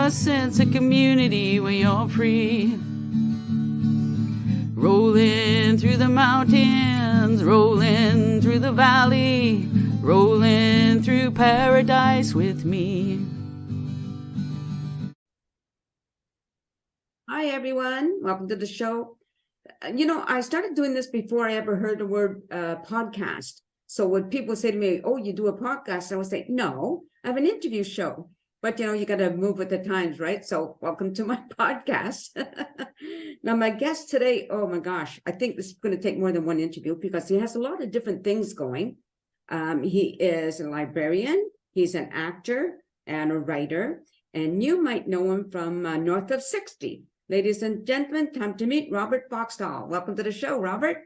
a sense of community when you're free. Rolling through the mountains, rolling through the valley, rolling through paradise with me. Hi, everyone. Welcome to the show. I started doing this before I ever heard the word podcast. So when people say to me, oh, you do a podcast, I would say, no, I have an interview show. But, you got to move with the times, right? So welcome to my podcast. Now, my guest today, oh, my gosh, I think this is going to take more than one interview because he has a lot of different things going. He is a librarian. He's an actor and a writer. And you might know him from North of 60. Ladies and gentlemen, time to meet Robert Bockstael. Welcome to the show, Robert.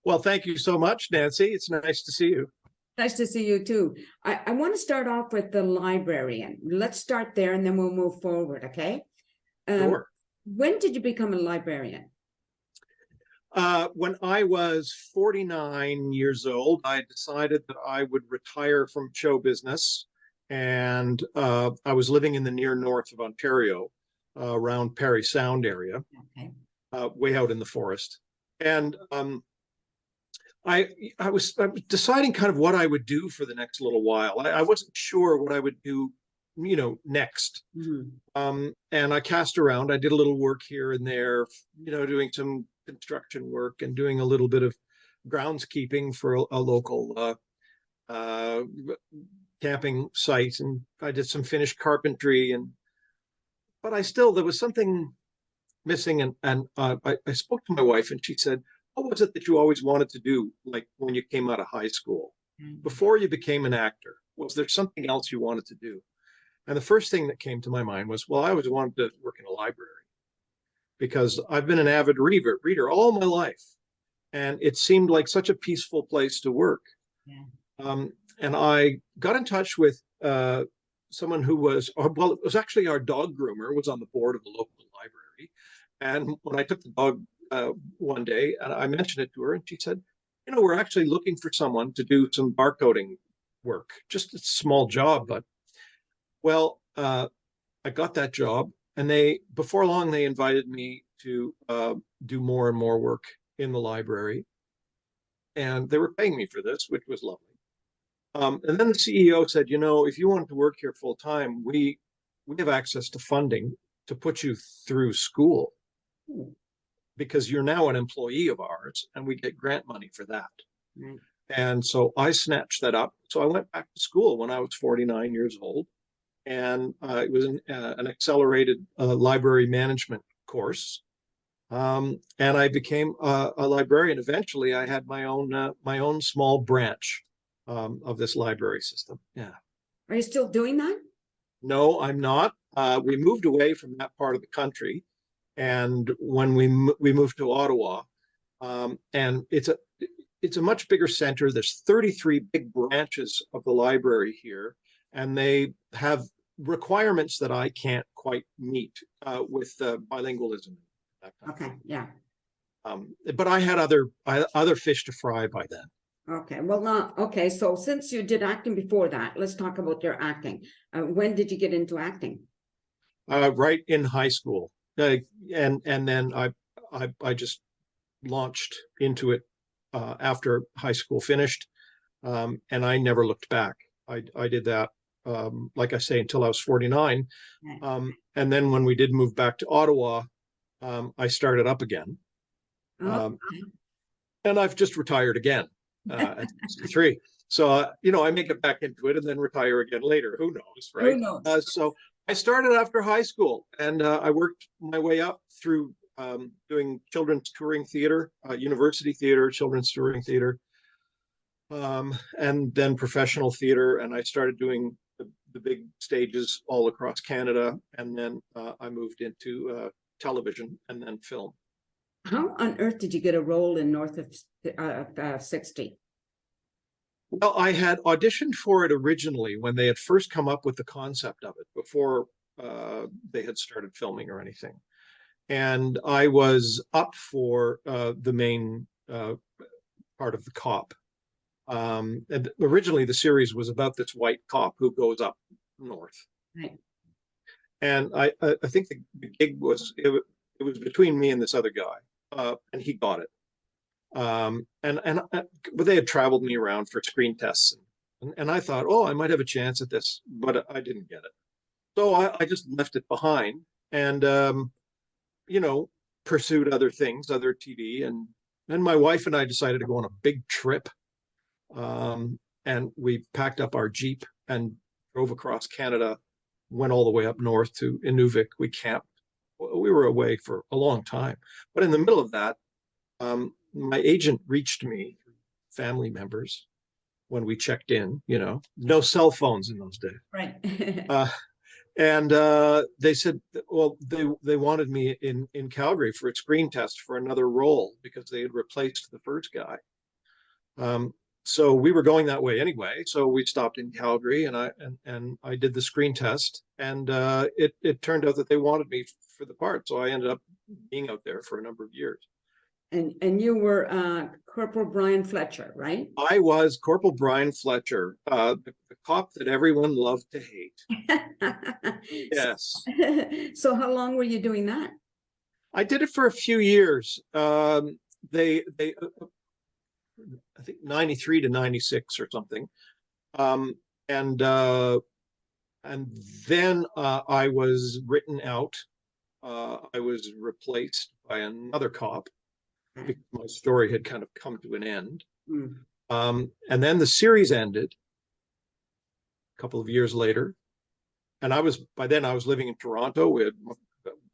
Well, thank you so much, Nancy. It's nice to see you. Nice to see you too. I want to start off with the librarian. Let's start there and then we'll move forward, okay? Sure. When did you become a librarian? When I was 49 years old, I decided that I would retire from show business. And I was living in the near north of Ontario, around Parry Sound area, Okay. way out in the forest. And I was deciding kind of what I would do for the next little while. I wasn't sure what I would do, next. Mm-hmm. And I cast around. I did a little work here and there, doing some construction work and doing a little bit of groundskeeping for a local camping site. And I did some finished carpentry. But there was something missing. And I spoke to my wife and she said, what was it that you always wanted to do, like when you came out of high school? Mm-hmm. Before you became an actor, was there something else you wanted to do? And the first thing that came to my mind was, well, I always wanted to work in a library because I've been an avid reader all my life. And it seemed like such a peaceful place to work. Yeah. And I got in touch with someone who was, well, it was actually our dog groomer, was on the board of the local library. And when I took the dog one day, and I mentioned it to her, and she said, we're actually looking for someone to do some barcoding work, just a small job. But, well, I got that job, and before long, they invited me to do more and more work in the library. And they were paying me for this, which was lovely. And then the CEO said, if you wanted to work here full time, we have access to funding to put you through school because you're now an employee of ours and we get grant money for that. Right. And so I snatched that up. So I went back to school when I was 49 years old. And it was an accelerated library management course. And I became a librarian. Eventually, I had my own small branch of this library system. Yeah. Are you still doing that? No, I'm not. We moved away from that part of the country, and when we moved to Ottawa, and it's a much bigger center. There's 33 big branches of the library here, and they have requirements that I can't quite meet with bilingualism. Okay. Yeah. But I had other fish to fry by then. Okay. Well, okay. So since you did acting before that, let's talk about your acting. When did you get into acting? Right in high school, and then I just launched into it after high school finished, and I never looked back. I did that, like I say, until I was 49, and then when we did move back to Ottawa, I started up again, and I've just retired again. At 63. So, I may get back into it and then retire again later. Who knows, right? Who knows? So I started after high school and I worked my way up through doing children's touring theater, university theater, children's touring theater, and then professional theater. And I started doing the big stages all across Canada. And then I moved into television and then film. How on earth did you get a role in North of 60? Well, I had auditioned for it originally when they had first come up with the concept of it before they had started filming or anything. And I was up for the main part of the cop. And originally the series was about this white cop who goes up north. Right. And I think the gig was, it was between me and this other guy, and he got it. But they had traveled me around for screen tests, and I thought, oh, I might have a chance at this, but I didn't get it. So I just left it behind and, you know, pursued other things, other TV. And then my wife and I decided to go on a big trip. And we packed up our Jeep and drove across Canada, went all the way up north to Inuvik. We camped. We were away for a long time. But in the middle of that, my agent reached me, family members, when we checked in, you know, no cell phones in those days. Right. And they said, well, they wanted me in Calgary for a screen test for another role because they had replaced the first guy. So we were going that way anyway. So we stopped in Calgary, and I did the screen test, and it turned out that they wanted me for the part. So I ended up being out there for a number of years. And you were Corporal Brian Fletcher, right? I was Corporal Brain Fletcher, the cop that everyone loved to hate. Yes. So how long were you doing that? I did it for a few years. They I think 93 to 96 or something. And then I was written out. I was replaced by another cop because my story had kind of come to an end. And then the series ended a couple of years later. And by then I was living in Toronto.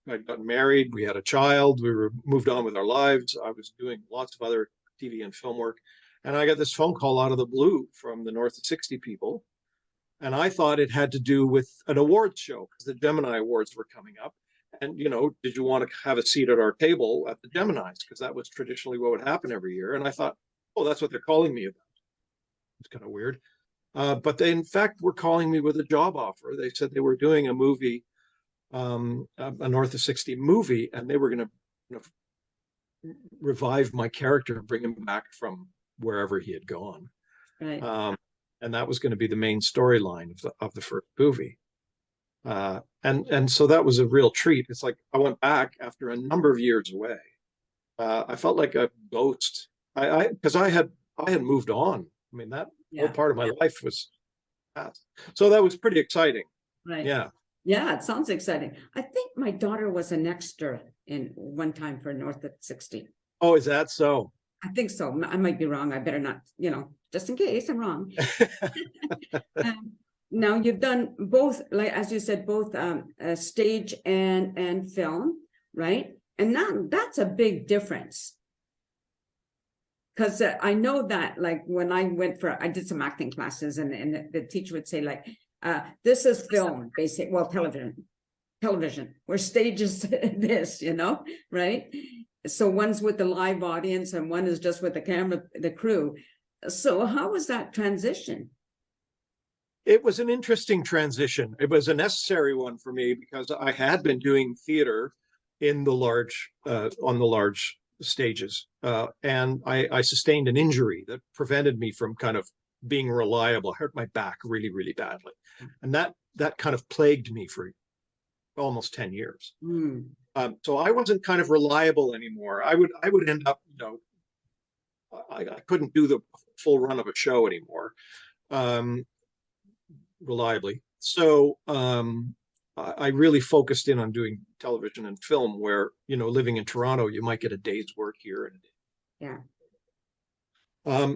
I'd gotten married. We had a child. We were moved on with our lives. I was doing lots of other TV and film work. And I got this phone call out of the blue from the North of 60 people. And I thought it had to do with an awards show because the Gemini Awards were coming up. And, you know, did you want to have a seat at our table at the Geminis? Because that was traditionally what would happen every year. And I thought, oh, that's what they're calling me about. It's kind of weird. But they, in fact, were calling me with a job offer. They said they were doing a movie, a North of 60 movie, and they were going to, you know, revive my character, bring him back from wherever he had gone. Right. And that was going to be the main storyline of the first movie. And so that was a real treat. It's like I went back after a number of years away. I felt like a ghost. Because I had moved on. I mean, that whole part of my life was past. So that was pretty exciting. Right. Yeah. Yeah, it sounds exciting. I think my daughter was an extra in one time for North at 60. Oh, is that so? I think so. I might be wrong. I better not, you know, just in case I'm wrong. Now you've done both, like as you said, both stage and film, right? And now that's a big difference. Because I know that, like when I did some acting classes, and the teacher would say, like, this is film, basically, well, television, where stage is this, you know, right? So one's with the live audience and one is just with the camera, the crew. So how was that transition? It was an interesting transition. It was a necessary one for me because I had been doing theater in the large, on the large stages. And I sustained an injury that prevented me from kind of being reliable. I hurt my back really, really badly. And that kind of plagued me for almost 10 years. So I wasn't kind of reliable anymore. I would end up, you know, I couldn't do the full run of a show anymore reliably. So I really focused in on doing television and film where, you know, living in Toronto, you might get a day's work here and a day. Yeah.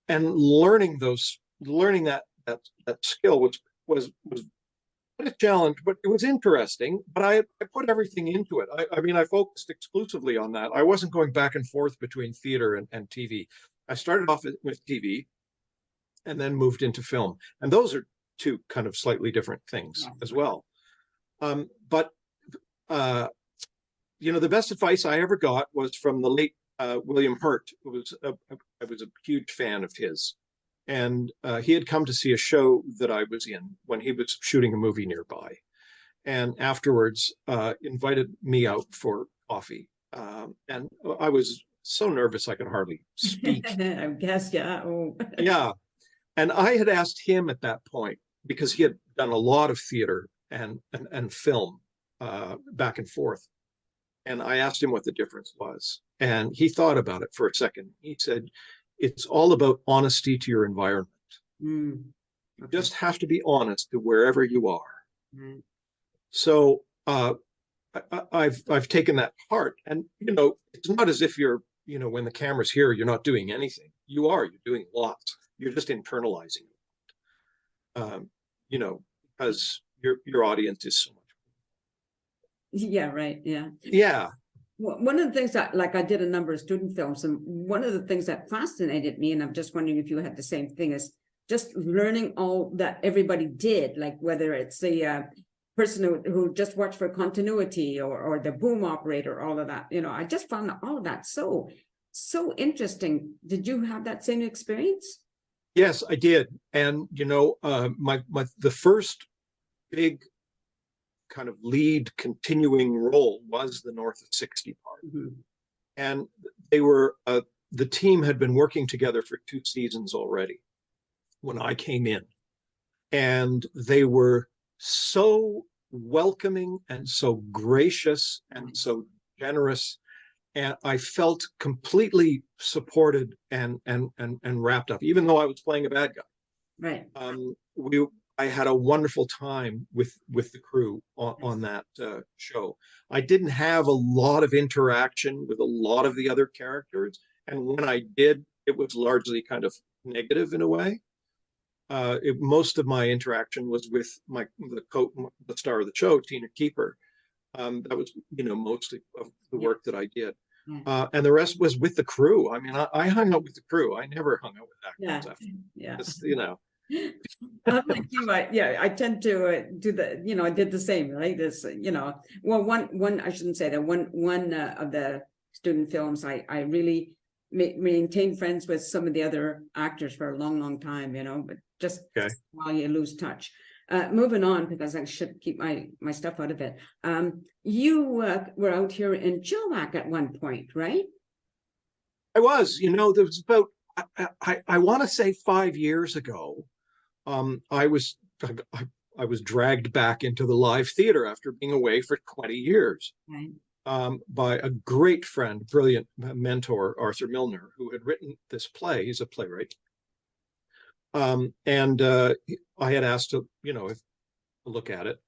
And learning that skill was a challenge, but it was interesting. But I put everything into it. I mean, I focused exclusively on that. I wasn't going back and forth between theater and TV. I started off with TV and then moved into film. And those are two kind of slightly different things as well. But you know, the best advice I ever got was from the late William Hurt, who was I was a huge fan of his. And he had come to see a show that I was in when he was shooting a movie nearby. And afterwards invited me out for coffee. And I was so nervous I could hardly speak. I guess, yeah. Oh. Yeah. And I had asked him at that point, because he had done a lot of theater and film back and forth. And I asked him what the difference was. And he thought about it for a second. He said, it's all about honesty to your environment. Okay. You just have to be honest to wherever you are. Right. So I've taken that part. And, it's not as if you're, when the camera's here, you're not doing anything. You are, you're doing lots. You're just internalizing it. Because your audience is so much. Yeah, right. Yeah. Yeah. One of the things that, like, I did a number of student films, and one of the things that fascinated me, and I'm just wondering if you had the same thing, is just learning all that everybody did, like whether it's the person who just watched for continuity or the boom operator, all of that. I just found all of that so interesting. Did you have that same experience? Yes, I did. And the first big kind of lead continuing role was the North of 60 part. Mm-hmm. And they were the team had been working together for 2 seasons already when I came in, and they were so welcoming and so gracious and so generous, and I felt completely supported and wrapped up, even though I was playing a bad guy. Right. I had a wonderful time with the crew on that show. I didn't have a lot of interaction with a lot of the other characters, and when I did, it was largely kind of negative in a way. Most of my interaction was with the star of the show, Tina Keeper. That was mostly of the work that I did. Yeah. And the rest was with the crew. I mean, I hung out with the crew. I never hung out with actors after. Yeah. Just, I'm like you. I tend to do the, I did the same, right? This, well, one, I shouldn't say that one of the student films, I really maintained friends with some of the other actors for a long time, but just while you lose touch. Moving on, because I should keep my stuff out of it. You were out here in Chilliwack at one point, right? I was, there was about, I want to say 5 years ago, I was dragged back into the live theater after being away for 20 years. Right. By a great friend, brilliant mentor, Arthur Milner, who had written this play. He's a playwright. And I had asked to, look at it,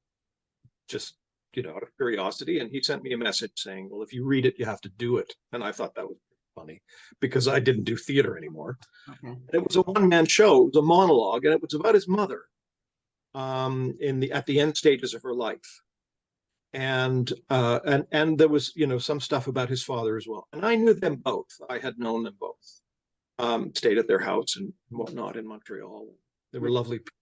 just, out of curiosity. And he sent me a message saying, well, if you read it, you have to do it. And I thought that was funny because I didn't do theater anymore. Okay. And it was a one-man show. It was a monologue, and it was about his mother at the end stages of her life. And there was, some stuff about his father as well. And I knew them both. I had known them both. Stayed at their house and whatnot in Montreal. They were lovely people.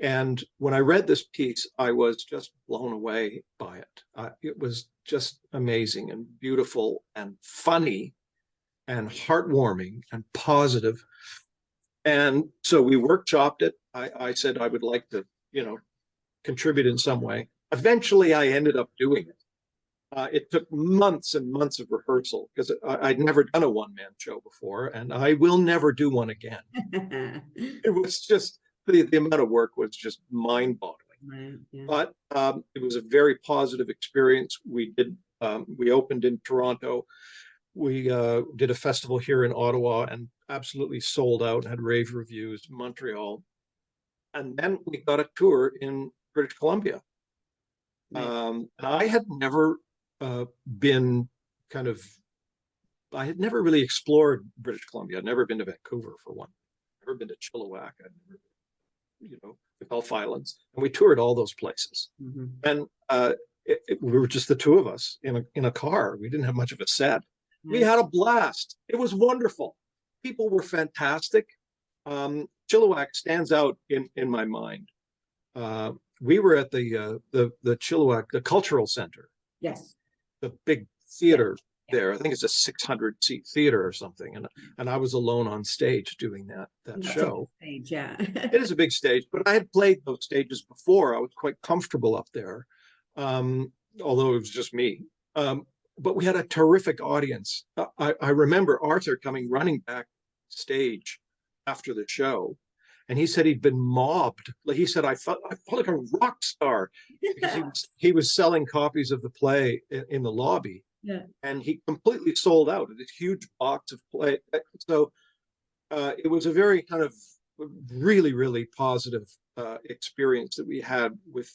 And when I read this piece, I was just blown away by it. It was just amazing and beautiful and funny and heartwarming and positive. And so we workshopped it. I said I would like to, contribute in some way. Eventually, I ended up doing it. It took months and months of rehearsal because I'd never done a one-man show before, and I will never do one again. It was just, the amount of work was just mind-boggling. Right, yeah. But it was a very positive experience. We opened in Toronto. We did a festival here in Ottawa and absolutely sold out, had rave reviews, Montreal. And then we got a tour in British Columbia. Right. And I had never been I had never really explored British Columbia. I'd never been to Vancouver for one. Never been to Chilliwack. I'd never been, the Gulf Islands. And we toured all those places. Mm-hmm. And we were just the two of us in a car. We didn't have much of a set. Mm-hmm. We had a blast. It was wonderful. People were fantastic. Chilliwack stands out in my mind. We were at the Chilliwack, the Cultural Center. Yes. The big theater there. I think it's a 600-seat theater or something. And I was alone on stage doing that show. Stage, yeah. It is a big stage, but I had played those stages before. I was quite comfortable up there, although it was just me. But we had a terrific audience. I remember Arthur coming running backstage after the show and he said he'd been mobbed. Like he said, I felt like a rock star because he was selling copies of the play in the lobby, Yeah. and he completely sold out of this huge box of play. So it was a very kind of really, really positive experience that we had with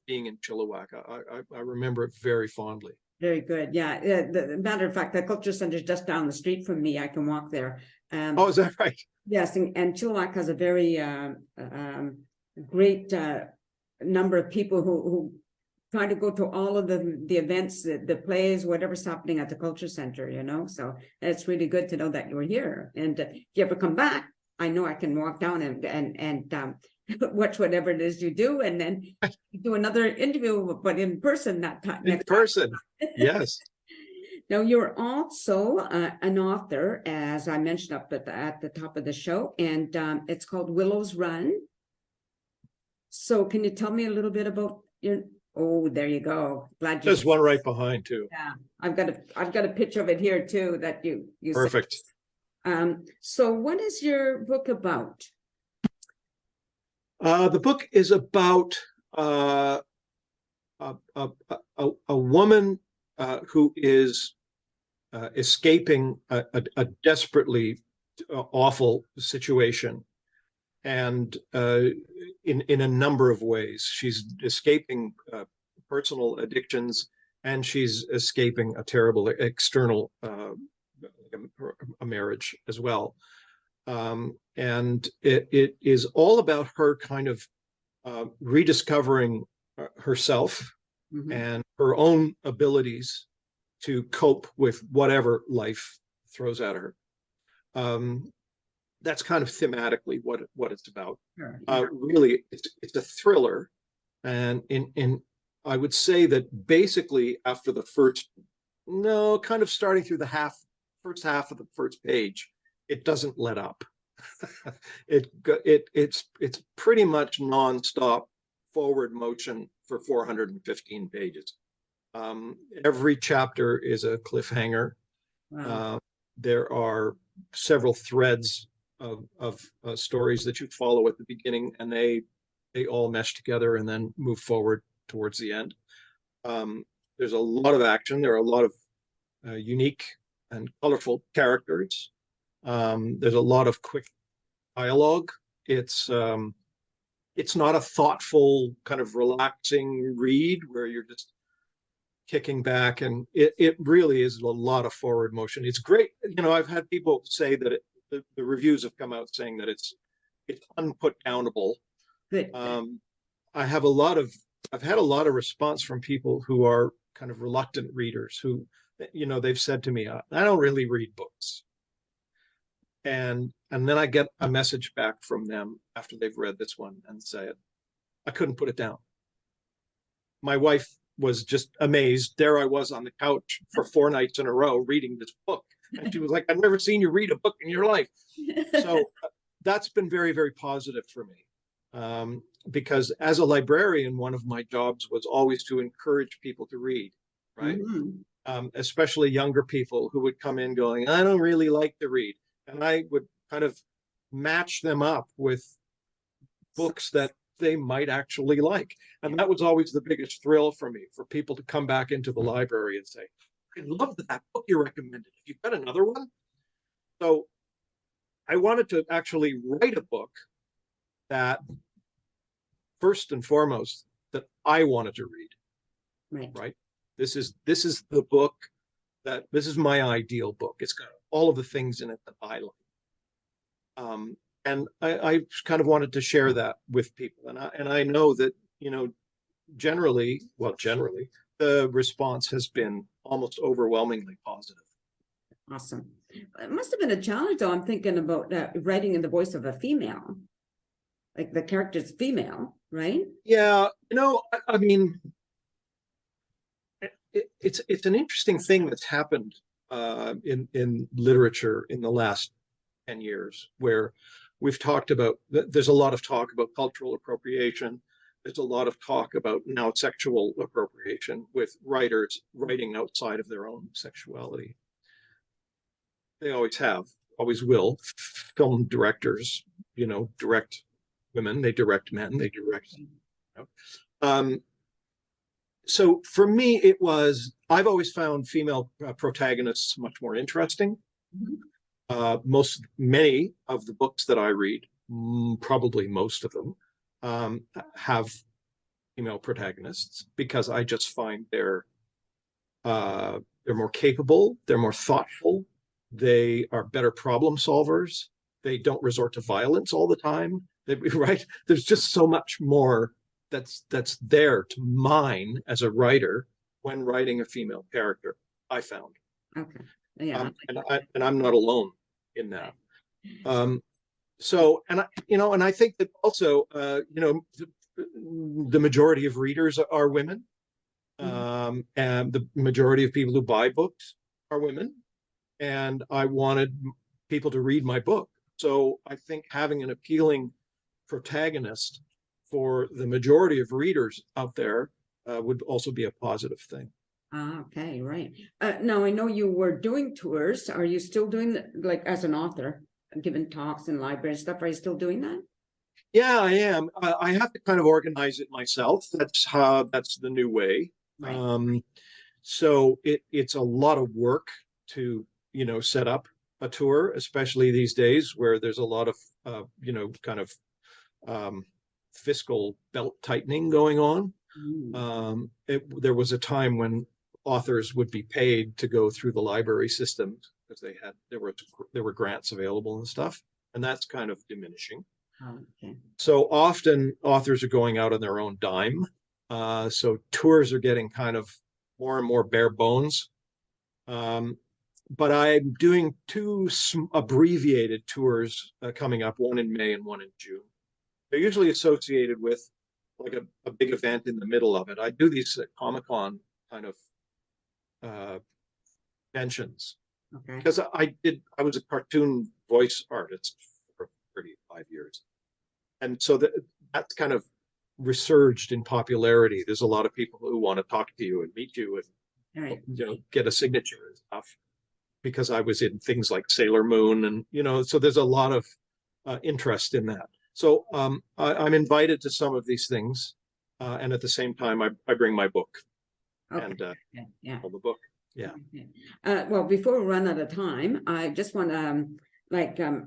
being in Chilliwack. I remember it very fondly. Very good. Yeah. The matter of fact, the culture center is just down the street from me. I can walk there. Oh, is that right? Yes, and Chilliwack has a very great number of people who try to go to all of the events, the plays, whatever's happening at the culture center, you know. So it's really good to know that you're here. And if you ever come back, I know I can walk down and watch whatever it is you do, and then do another interview, but in person that time. In person, yes. Now, you're also an author, as I mentioned up at the top of the show, and it's called Willow's Run. So can you tell me a little bit about your... Oh, there you go. Glad you... There's one right behind too. Yeah, I've got a picture of it here too that you Perfect. So what is your book about? The book is about a woman who is escaping a desperately awful situation, and in a number of ways. She's escaping personal addictions, and she's escaping a terrible external a marriage as well. And it is all about her kind of rediscovering herself and her own abilities to cope with whatever life throws at her. That's kind of thematically what it's about. Sure. Really, it's a thriller, and in I would say that basically after the kind of starting through the first half of the first page, it doesn't let up. It's pretty much nonstop forward motion for 415 pages. Every chapter is a cliffhanger. Wow. There are several threads of stories that you follow at the beginning, and they all mesh together and then move forward towards the end. There's a lot of action. There are a lot of unique and colorful characters. There's a lot of quick dialogue. It's not a thoughtful kind of relaxing read where you're just kicking back, and it really is a lot of forward motion. It's great. You know, I've had people say that the reviews have come out saying that it's unputdownable. Good. I've had a lot of response from people who are kind of reluctant readers who, you know, they've said to me, I don't really read books. And then I get a message back from them after they've read this one and say, I couldn't put it down. My wife was just amazed. There I was on the couch for 4 nights in a row reading this book. And she was like, I've never seen you read a book in your life. So that's been very, very positive for me. Because as a librarian, one of my jobs was always to encourage people to read, right? Especially younger people who would come in going, I don't really like to read. And I would kind of match them up with books that they might actually like. And that was always the biggest thrill for me, for people to come back into the library and say, I loved that book you recommended. Have you got another one? So I wanted to actually write a book that, first and foremost, that I wanted to read. Right? This is the book this is my ideal book. It's got all of the things in it that I like. And I kind of wanted to share that with people. And I know that, you know, generally, the response has been almost overwhelmingly positive. Awesome. It must have been a challenge, though. I'm thinking about writing in the voice of a female, like the character's female, right? Yeah, you know, I mean, it's an interesting thing that's happened in literature in the last 10 years, where we've talked about, there's a lot of talk about cultural appropriation. There's a lot of talk about now sexual appropriation with writers writing outside of their own sexuality. They always have. always will. Film directors, direct women, they direct men, they direct. So for me, I've always found female protagonists much more interesting. Many of the books that I read, probably most of them, have female protagonists because I just find they're more capable, they're more thoughtful, they are better problem solvers, they don't resort to violence all the time. Right? There's just so much more that's there to mine as a writer when writing a female character, I found. Okay. Yeah. And I'm not alone in that. And I think that also, the majority of readers are women, and the majority of people who buy books are women. And I wanted people to read my book. So I think having an appealing protagonist for the majority of readers out there would also be a positive thing. Okay, right. Now I know you were doing tours. Are you still doing like as an author, giving talks in libraries and stuff? Are you still doing that? Yeah, I am. I have to kind of organize it myself. That's the new way. Right. So it's a lot of work to, set up a tour, especially these days where there's a lot of, kind of fiscal belt tightening going on. There was a time when authors would be paid to go through the library system because there were grants available and stuff, and that's kind of diminishing. Okay. So often authors are going out on their own dime. So tours are getting kind of more and more bare bones. But I'm doing 2 abbreviated tours coming up, one in May and one in June. They're usually associated with like a big event in the middle of it. I do these Comic-Con kind of conventions. Okay. Because I was a cartoon voice artist for 35 years. And so that's kind of resurged in popularity. There's a lot of people who want to talk to you and meet you and get a signature and stuff, because I was in things like Sailor Moon and so there's a lot of interest in that. So I'm invited to some of these things, and at the same time I bring my book. Okay. And the book. Yeah. Okay. Well, before we run out of time, I just want to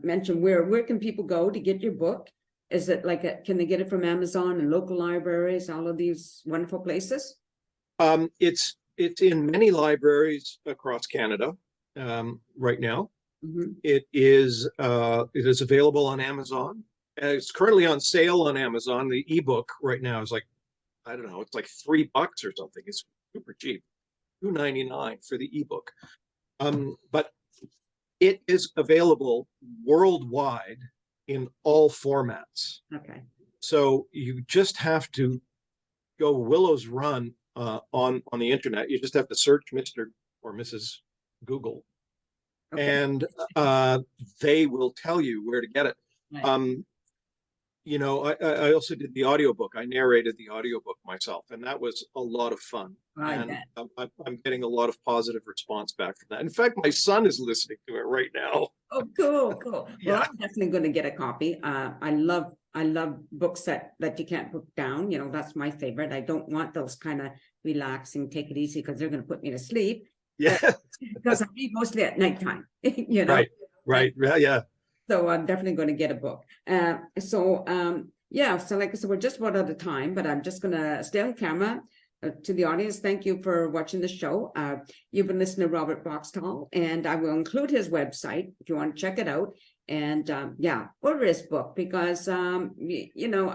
mention where can people go to get your book? Is it can they get it from Amazon and local libraries, all of these wonderful places? It's in many libraries across Canada right now. Mm-hmm. It is available on Amazon. It's currently on sale on Amazon. The ebook right now is I don't know, it's like $3 or something. It's super cheap, $2.99 for the ebook. But it is available worldwide in all formats. Okay. So you just have to go Willow's Run on the internet. You just have to search Mr. or Mrs. Google, okay. And they will tell you where to get it. Right. I also did the audiobook. I narrated the audiobook myself, and that was a lot of fun. And I'm getting a lot of positive response back from that. In fact, my son is listening to it right now. Oh, cool. Yeah. Well, I'm definitely going to get a copy. I love books that you can't put down. That's my favorite. I don't want those kind of relaxing, take it easy, because they're going to put me to sleep. Yeah. Because I read mostly at nighttime. Right. Yeah. So I'm definitely going to get a book. So like I said, we're just about out of time, but I'm just going to stay on camera. To the audience, thank you for watching the show. You've been listening to Robert Bockstael, and I will include his website if you want to check it out. And order his book, because I know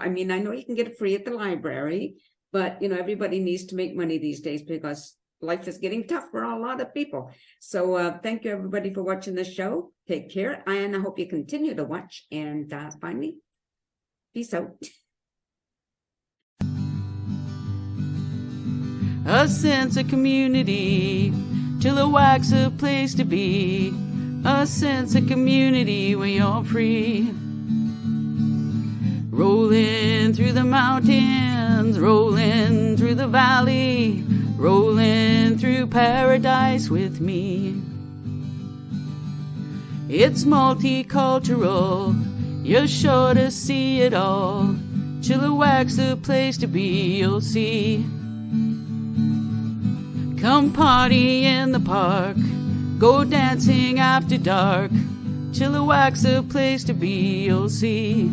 you can get it free at the library, but everybody needs to make money these days because life is getting tough for a lot of people. So thank you everybody for watching this show. Take care, and I hope you continue to watch. And finally, peace out. A sense of community till the wax a place to be. A sense of community when you're free. Rolling through the mountains, rolling through the valley, rolling through paradise with me. It's multicultural, you're sure to see it all. Chilliwack's the place to be, you'll see. Come party in the park, go dancing after dark. Chilliwack's the place to be, you'll see.